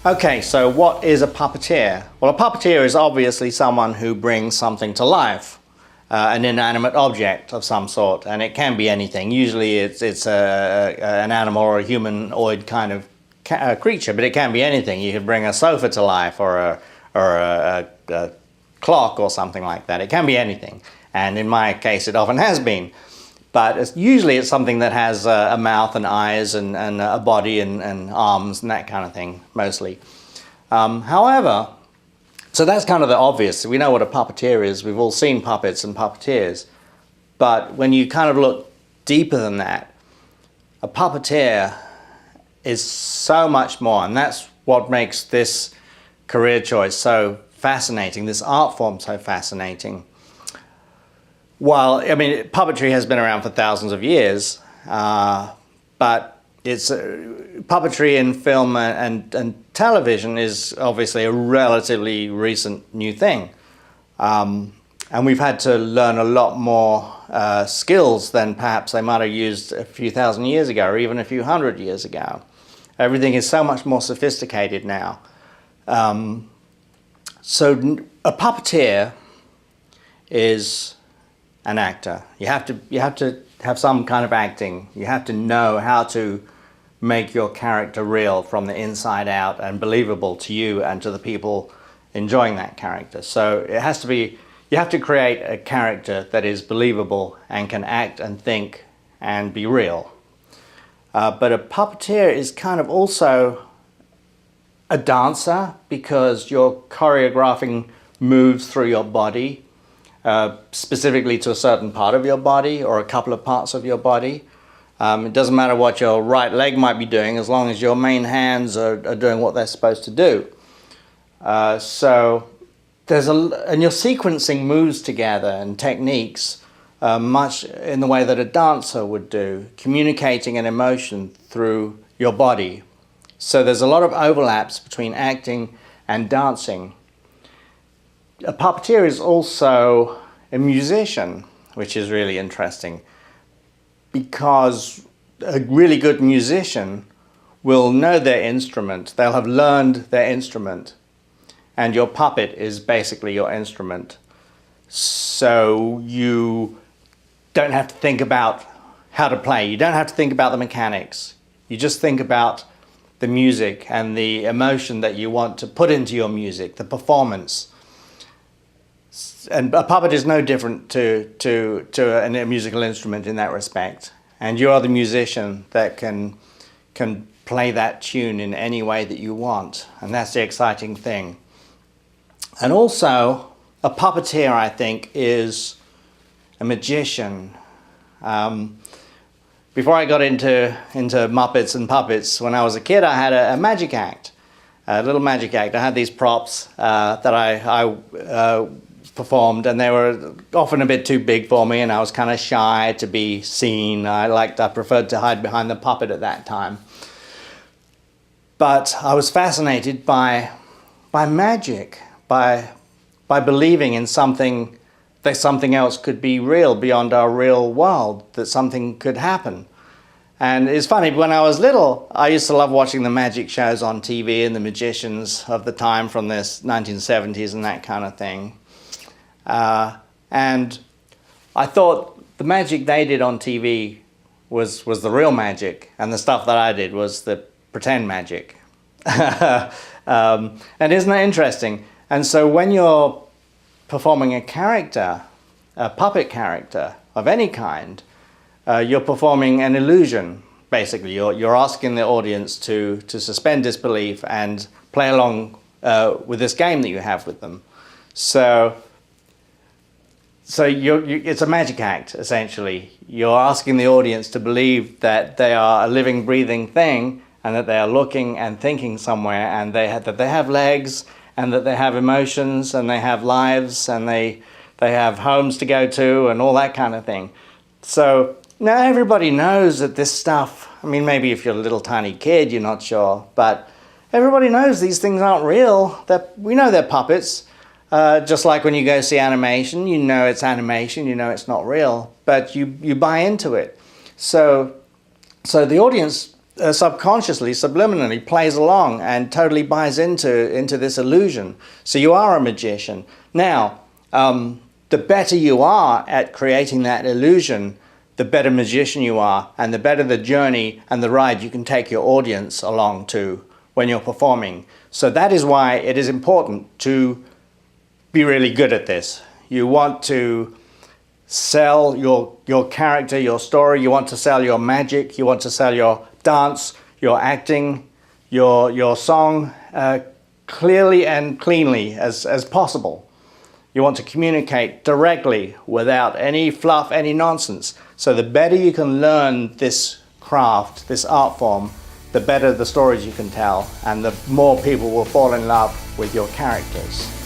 Okay, so what is a puppeteer? Well, a puppeteer is obviously someone who brings something to life, an inanimate object of some sort, and it can be anything. Usually it's an animal or a humanoid kind of creature, but it can be anything. You could bring a sofa to life or a clock or something like that. It can be anything, and in my case it often has been. But usually it's something that has a mouth and eyes and a body and arms and that kind of thing, mostly. However, so that's kind of the obvious. We know what a puppeteer is. We've all seen puppets and puppeteers. But when you kind of look deeper than that, a puppeteer is so much more. And that's what makes this career choice so fascinating, this art form so fascinating. Well, I mean, puppetry has been around for thousands of years, but it's puppetry in film and television is obviously a relatively recent new thing. And we've had to learn a lot more skills than perhaps they might have used a few thousand years ago or even a few hundred years ago. Everything is so much more sophisticated now. So a puppeteer is an actor. You have to have some kind of acting. You have to know how to make your character real from the inside out and believable to you and to the people enjoying that character. So it has to be, you have to create a character that is believable and can act and think and be real. But a puppeteer is kind of also a dancer because you're choreographing moves through your body, specifically to a certain part of your body or a couple of parts of your body. It doesn't matter what your right leg might be doing as long as your main hands are doing what they're supposed to do. So there's and you're sequencing moves together and techniques much in the way that a dancer would do, communicating an emotion through your body. So there's a lot of overlaps between acting and dancing. A puppeteer is also a musician, which is really interesting, because a really good musician will know their instrument. They'll have learned their instrument, and your puppet is basically your instrument. So you don't have to think about how to play. You don't have to think about the mechanics. You just think about the music and the emotion that you want to put into your music, the performance. And a puppet is no different to a musical instrument in that respect. And you are the musician that can play that tune in any way that you want. And that's the exciting thing. And also, a puppeteer, I think, is a magician. Before I got into Muppets and puppets, when I was a kid, I had a magic act, a little magic act. I had these props that I performed, and they were often a bit too big for me, and I was kind of shy to be seen. I preferred to hide behind the puppet at that time. But I was fascinated by magic, by believing in something, that something else could be real beyond our real world, that something could happen. And it's funny, when I was little, I used to love watching the magic shows on TV and the magicians of the time from the 1970s and that kind of thing. And I thought the magic they did on TV was the real magic, and the stuff that I did was the pretend magic. And isn't that interesting? And so when you're performing a character, a puppet character of any kind, you're performing an illusion, basically. You're asking the audience to suspend disbelief and play along with this game that you have with them. So it's a magic act, essentially. You're asking the audience to believe that they are a living, breathing thing, and that they are looking and thinking somewhere, and that they have legs, and that they have emotions, and they have lives, and they have homes to go to, and all that kind of thing. So now everybody knows that this stuff, I mean, maybe if you're a little tiny kid, you're not sure, but everybody knows these things aren't real. We know they're puppets. Just like when you go see animation, you know it's animation, you know it's not real, but you buy into it. So the audience subconsciously, subliminally plays along and totally buys into this illusion. So you are a magician. Now, the better you are at creating that illusion, the better magician you are, and the better the journey and the ride you can take your audience along to when you're performing. So that is why it is important to be really good at this. You want to sell your character, your story, you want to sell your magic, you want to sell your dance, your acting, your song clearly and cleanly as possible. You want to communicate directly without any fluff, any nonsense. So the better you can learn this craft, this art form, the better the stories you can tell, and the more people will fall in love with your characters.